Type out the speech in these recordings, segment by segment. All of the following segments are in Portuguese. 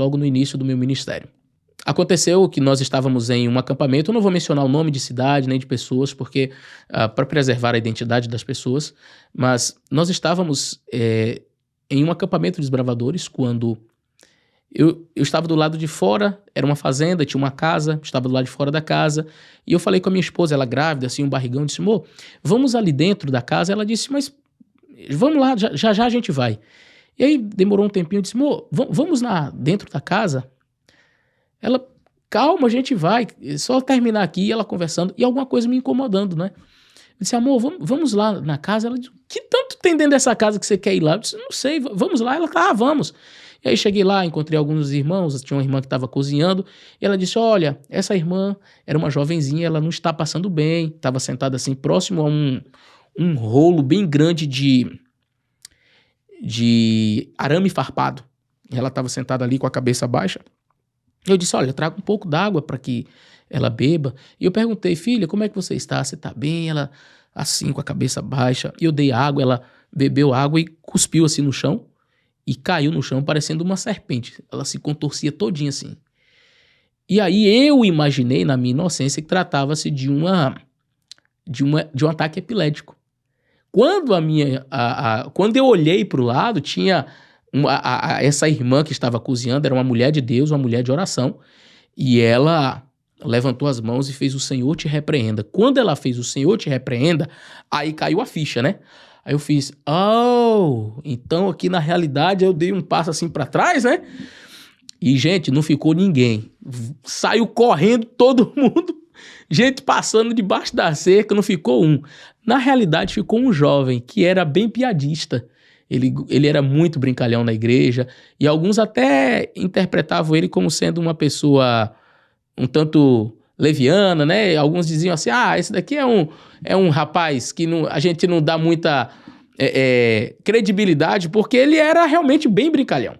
logo no início do meu ministério. Aconteceu que nós estávamos em um acampamento, eu não vou mencionar o nome de cidade nem de pessoas, porque para preservar a identidade das pessoas, mas nós estávamos em um acampamento de desbravadores quando eu estava do lado de fora, era uma fazenda, tinha uma casa, estava do lado de fora da casa, e eu falei com a minha esposa, ela grávida, assim, um barrigão, disse, amor, vamos ali dentro da casa? Ela disse, mas vamos lá, já já a gente vai. E aí demorou um tempinho, eu disse, amor, vamos lá dentro da casa? Ela, calma, a gente vai, só terminar aqui, ela conversando, e alguma coisa me incomodando, né? Eu disse, amor, vamos lá na casa? Ela disse, que tanto tem dentro dessa casa que você quer ir lá? Eu disse, não sei, vamos lá. Ela, tá, vamos. E aí cheguei lá, encontrei alguns irmãos, tinha uma irmã que estava cozinhando, e ela disse, olha, essa irmã era uma jovenzinha, ela não está passando bem, estava sentada assim, próximo a um rolo bem grande de arame farpado. Ela estava sentada ali com a cabeça baixa. Eu disse, olha, traga um pouco d'água para que ela beba. E eu perguntei, filha, como é que você está? Você está bem? Ela, assim, com a cabeça baixa. E eu dei água, ela bebeu água e cuspiu assim no chão. E caiu no chão parecendo uma serpente. Ela se contorcia todinha assim. E aí eu imaginei, na minha inocência, que tratava-se de um ataque epilético. Quando quando eu olhei para o lado, tinha essa irmã que estava cozinhando, era uma mulher de Deus, uma mulher de oração, e ela levantou as mãos e fez o Senhor te repreenda. Quando ela fez o Senhor te repreenda, aí caiu a ficha, né? Aí eu fiz, então aqui na realidade eu dei um passo assim para trás, né? E, gente, não ficou ninguém. Saiu correndo todo mundo, gente passando debaixo da cerca, não ficou um. Na realidade ficou um jovem que era bem piadista. Ele era muito brincalhão na igreja, e alguns até interpretavam ele como sendo uma pessoa um tanto leviana, né? Alguns diziam assim, esse daqui é um rapaz que a gente não dá muita credibilidade, porque ele era realmente bem brincalhão,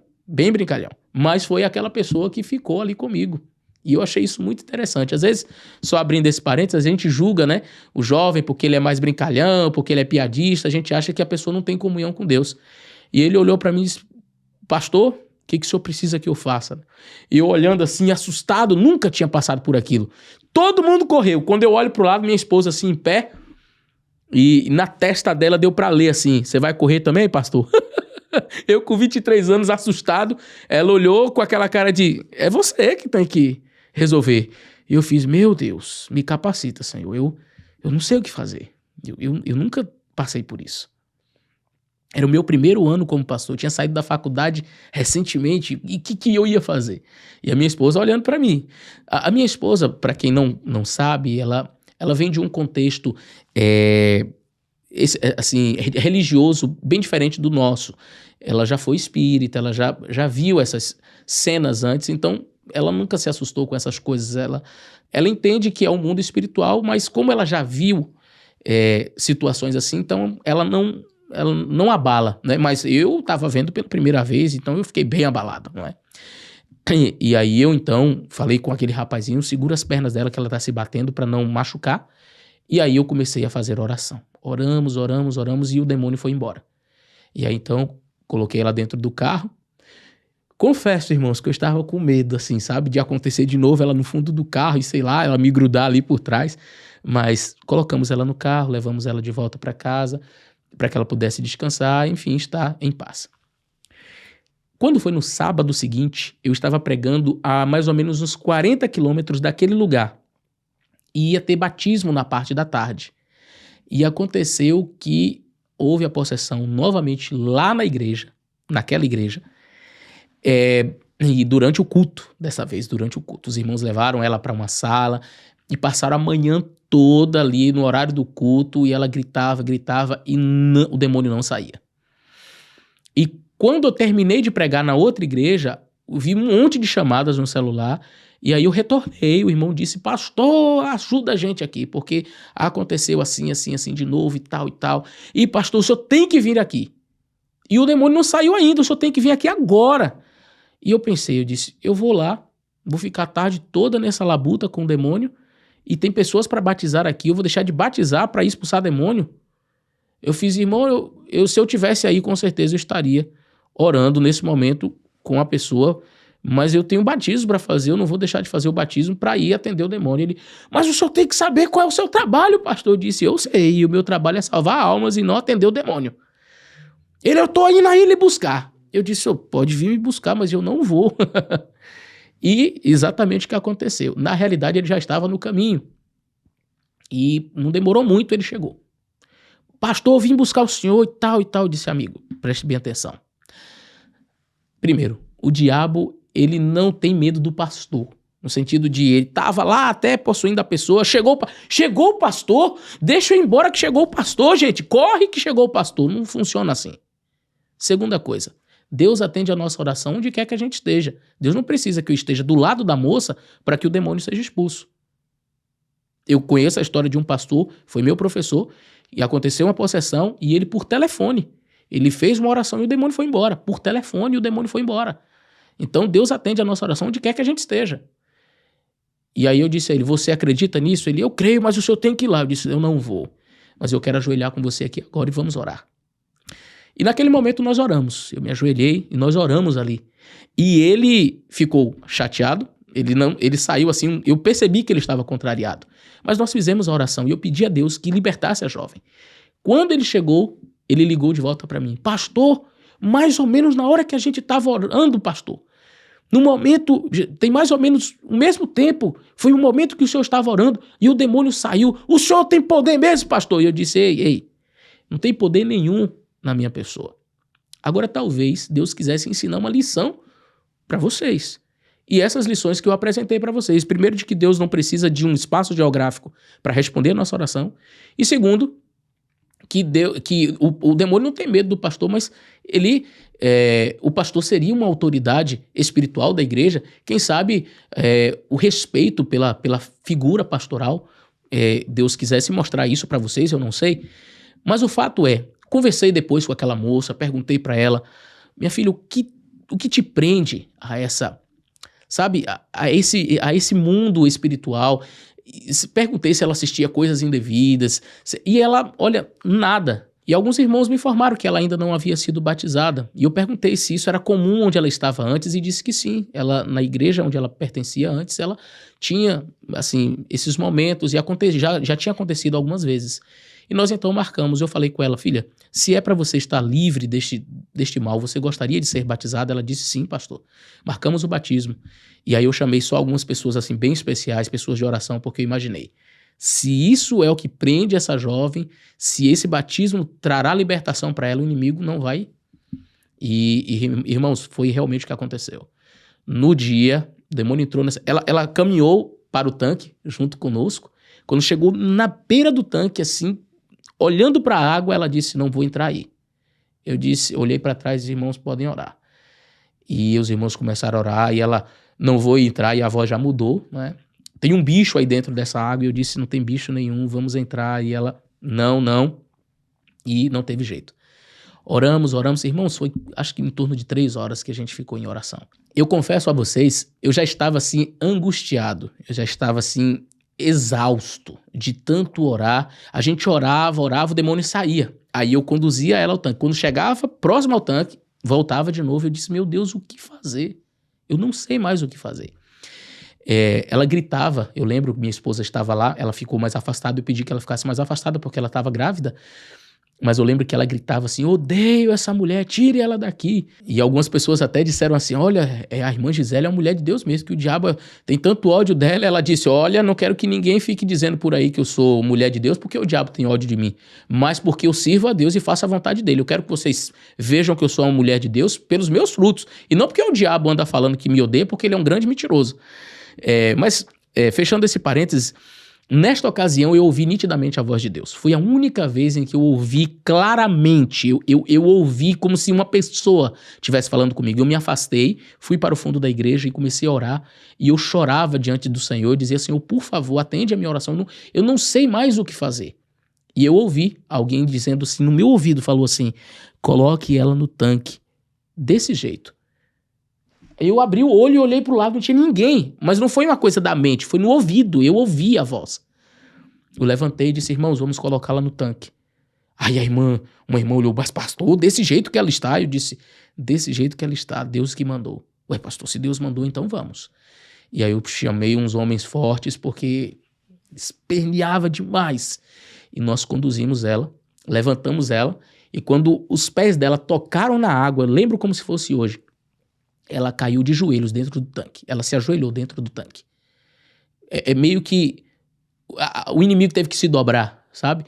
mas foi aquela pessoa que ficou ali comigo. E eu achei isso muito interessante. Às vezes, só abrindo esse parênteses, a gente julga, né, o jovem porque ele é mais brincalhão, porque ele é piadista, a gente acha que a pessoa não tem comunhão com Deus. E ele olhou para mim e disse, pastor, o que o senhor precisa que eu faça? E eu olhando assim, assustado, nunca tinha passado por aquilo. Todo mundo correu. Quando eu olho pro lado, minha esposa assim, em pé, e na testa dela deu para ler assim, você vai correr também, pastor? Eu com 23 anos, assustado, ela olhou com aquela cara de, é você que tem que resolver. E eu fiz, meu Deus, me capacita, Senhor, eu não sei o que fazer, eu nunca passei por isso. Era o meu primeiro ano como pastor, eu tinha saído da faculdade recentemente, e o que eu ia fazer? E a minha esposa olhando para mim. A minha esposa, para quem não sabe, ela vem de um contexto assim, religioso bem diferente do nosso. Ela já foi espírita, ela já viu essas cenas antes, então ela nunca se assustou com essas coisas. Ela entende que é um mundo espiritual, mas como ela já viu situações assim, então ela não abala, né? Mas eu estava vendo pela primeira vez, então eu fiquei bem abalado, não é? E aí eu então falei com aquele rapazinho, segura as pernas dela que ela está se batendo para não machucar. E aí eu comecei a fazer oração. Oramos e o demônio foi embora. E aí então coloquei ela dentro do carro. Confesso, irmãos, que eu estava com medo, assim, sabe? De acontecer de novo ela no fundo do carro e sei lá, ela me grudar ali por trás. Mas colocamos ela no carro, levamos ela de volta para casa, para que ela pudesse descansar, enfim, estar em paz. Quando foi no sábado seguinte, eu estava pregando a mais ou menos uns 40 quilômetros daquele lugar. E ia ter batismo na parte da tarde. E aconteceu que houve a possessão novamente lá na igreja, naquela igreja, e durante o culto, dessa vez, durante o culto, os irmãos levaram ela para uma sala e passaram a manhã toda ali no horário do culto, e ela gritava e o demônio não saía. E quando eu terminei de pregar na outra igreja, eu vi um monte de chamadas no celular, e aí eu retornei, o irmão disse, pastor, ajuda a gente aqui, porque aconteceu assim de novo e tal. E pastor, o senhor tem que vir aqui. E o demônio não saiu ainda, o senhor tem que vir aqui agora. E eu pensei, eu disse, eu vou lá, vou ficar a tarde toda nessa labuta com o demônio, e tem pessoas para batizar aqui, eu vou deixar de batizar para expulsar demônio? Eu fiz, irmão, se eu tivesse aí, com certeza eu estaria orando nesse momento com a pessoa mas eu tenho batismo para fazer, eu não vou deixar de fazer o batismo para ir atender o demônio. Ele, mas o senhor tem que saber qual é o seu trabalho, pastor. Eu disse, eu sei, o meu trabalho é salvar almas e não atender o demônio. Ele, eu tô indo aí lhe buscar. Eu disse, senhor, pode vir me buscar, mas eu não vou. E exatamente o que aconteceu. Na realidade, ele já estava no caminho. E não demorou muito, ele chegou. Pastor, eu vim buscar o senhor e tal e tal. Eu disse, amigo, preste bem atenção. Primeiro, o diabo, ele não tem medo do pastor. No sentido de, ele estava lá até possuindo a pessoa, chegou o pastor, deixa eu ir embora que chegou o pastor, gente, corre que chegou o pastor. Não funciona assim. Segunda coisa, Deus atende a nossa oração onde quer que a gente esteja. Deus não precisa que eu esteja do lado da moça para que o demônio seja expulso. Eu conheço a história de um pastor, foi meu professor, e aconteceu uma possessão, e ele por telefone, ele fez uma oração e o demônio foi embora. Por telefone o demônio foi embora. Então Deus atende a nossa oração onde quer que a gente esteja. E aí eu disse a ele, você acredita nisso? Ele, eu creio, mas o senhor tem que ir lá. Eu disse, eu não vou, mas eu quero ajoelhar com você aqui agora e vamos orar. E naquele momento nós oramos, eu me ajoelhei e nós oramos ali. E ele ficou chateado, ele saiu assim, eu percebi que ele estava contrariado. Mas nós fizemos a oração e eu pedi a Deus que libertasse a jovem. Quando ele chegou, ele ligou de volta para mim. Pastor, mais ou menos na hora que a gente estava orando, pastor, no momento, tem mais ou menos o mesmo tempo, foi o momento que o senhor estava orando e o demônio saiu. O senhor tem poder mesmo, pastor? E eu disse, ei, não tem poder nenhum na minha pessoa. Agora talvez Deus quisesse ensinar uma lição para vocês. E essas lições que eu apresentei para vocês. Primeiro, de que Deus não precisa de um espaço geográfico para responder a nossa oração. E segundo, que o demônio não tem medo do pastor, mas o pastor seria uma autoridade espiritual da igreja. Quem sabe o respeito pela figura pastoral, Deus quisesse mostrar isso para vocês, eu não sei. Mas o fato é, conversei depois com aquela moça, perguntei para ela, minha filha, o que te prende a essa, sabe, a esse mundo espiritual? Perguntei se ela assistia coisas indevidas, e ela, olha, nada. E alguns irmãos me informaram que ela ainda não havia sido batizada. E eu perguntei se isso era comum onde ela estava antes e disse que sim. Ela, na igreja onde ela pertencia antes, ela tinha, assim, esses momentos e já tinha acontecido algumas vezes. E nós então marcamos, eu falei com ela, filha, se é para você estar livre deste mal, você gostaria de ser batizada? Ela disse, sim, pastor. Marcamos o batismo. E aí eu chamei só algumas pessoas assim bem especiais, pessoas de oração, porque eu imaginei, se isso é o que prende essa jovem, se esse batismo trará libertação para ela, o inimigo não vai. E irmãos, foi realmente o que aconteceu. No dia, o demônio entrou ela caminhou para o tanque junto conosco. Quando chegou na beira do tanque, assim, olhando para a água, ela disse, não vou entrar aí. Eu olhei para trás, os irmãos podem orar. E os irmãos começaram a orar, e ela, não vou entrar, e a voz já mudou, né? Tem um bicho aí dentro dessa água, e eu disse, não tem bicho nenhum, vamos entrar. E ela, não. E não teve jeito. Oramos, irmãos, foi acho que em torno de 3 horas que a gente ficou em oração. Eu confesso a vocês, eu já estava assim, angustiado, eu já estava assim, exausto de tanto orar. A gente orava, o demônio saía. Aí eu conduzia ela ao tanque. Quando chegava próximo ao tanque, voltava de novo. Eu disse, meu Deus, o que fazer? Eu não sei mais o que fazer. Ela gritava, eu lembro que minha esposa estava lá, ela ficou mais afastada, eu pedi que ela ficasse mais afastada porque ela estava grávida. Mas eu lembro que ela gritava assim, odeio essa mulher, tire ela daqui. E algumas pessoas até disseram assim, olha, a irmã Gisele é uma mulher de Deus mesmo, que o diabo tem tanto ódio dela. Ela disse, olha, não quero que ninguém fique dizendo por aí que eu sou mulher de Deus porque o diabo tem ódio de mim, mas porque eu sirvo a Deus e faço a vontade dele. Eu quero que vocês vejam que eu sou uma mulher de Deus pelos meus frutos. E não porque o diabo anda falando que me odeia, porque ele é um grande mentiroso. Mas fechando esse parênteses, nesta ocasião eu ouvi nitidamente a voz de Deus. Foi a única vez em que eu ouvi claramente, eu ouvi como se uma pessoa estivesse falando comigo. Eu me afastei, fui para o fundo da igreja e comecei a orar, e eu chorava diante do Senhor, dizia, Senhor, por favor, atende a minha oração, eu não sei mais o que fazer. E eu ouvi alguém dizendo assim, no meu ouvido, falou assim, coloque ela no tanque, desse jeito. Eu abri o olho e olhei para o lado, não tinha ninguém. Mas não foi uma coisa da mente, foi no ouvido, eu ouvi a voz. Eu levantei e disse, irmãos, vamos colocá-la no tanque. Aí uma irmã olhou, mas pastor, desse jeito que ela está? Eu disse, desse jeito que ela está, Deus que mandou. Ué, pastor, se Deus mandou, então vamos. E aí eu chamei uns homens fortes, porque esperneava demais. E nós conduzimos ela, levantamos ela, e quando os pés dela tocaram na água, lembro como se fosse hoje, ela caiu de joelhos dentro do tanque. Ela se ajoelhou dentro do tanque. É meio que o inimigo teve que se dobrar, sabe?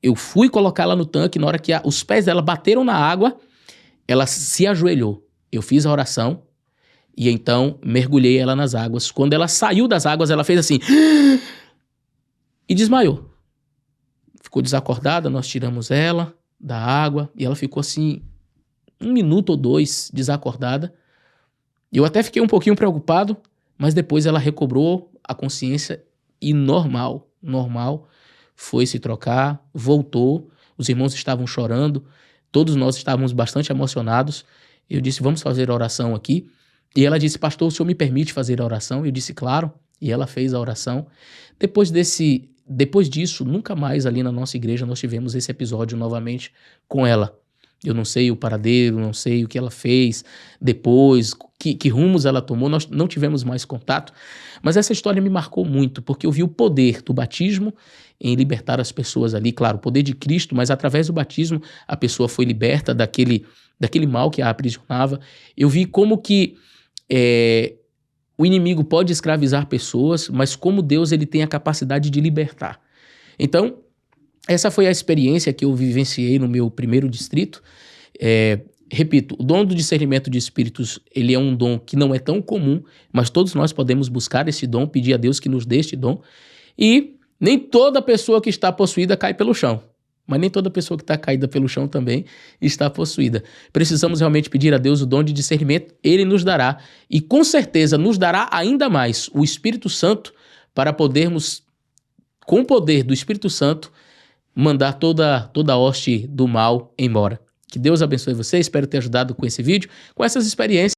Eu fui colocar ela no tanque, na hora que os pés dela bateram na água, ela se ajoelhou. Eu fiz a oração e então mergulhei ela nas águas. Quando ela saiu das águas, ela fez assim e desmaiou. Ficou desacordada, nós tiramos ela da água e ela ficou assim 1 minuto ou 2 desacordada. Eu até fiquei um pouquinho preocupado, mas depois ela recobrou a consciência e normal, foi se trocar, voltou, os irmãos estavam chorando, todos nós estávamos bastante emocionados. Eu disse, vamos fazer a oração aqui. E ela disse, pastor, o senhor me permite fazer a oração? Eu disse, claro. E ela fez a oração. Depois disso, nunca mais ali na nossa igreja nós tivemos esse episódio novamente com ela. Eu não sei o paradeiro, não sei o que ela fez depois, que rumos ela tomou, nós não tivemos mais contato. Mas essa história me marcou muito, porque eu vi o poder do batismo em libertar as pessoas ali. Claro, o poder de Cristo, mas através do batismo a pessoa foi liberta daquele mal que a aprisionava. Eu vi como que o inimigo pode escravizar pessoas, mas como Deus ele tem a capacidade de libertar. Então, essa foi a experiência que eu vivenciei no meu primeiro distrito. Repito, o dom do discernimento de espíritos, ele é um dom que não é tão comum, mas todos nós podemos buscar esse dom, pedir a Deus que nos dê este dom. E nem toda pessoa que está possuída cai pelo chão, mas nem toda pessoa que está caída pelo chão também está possuída. Precisamos realmente pedir a Deus o dom de discernimento, ele nos dará, e com certeza nos dará ainda mais o Espírito Santo para podermos, com o poder do Espírito Santo, mandar toda a hoste do mal embora. Que Deus abençoe você, espero ter ajudado com esse vídeo, com essas experiências.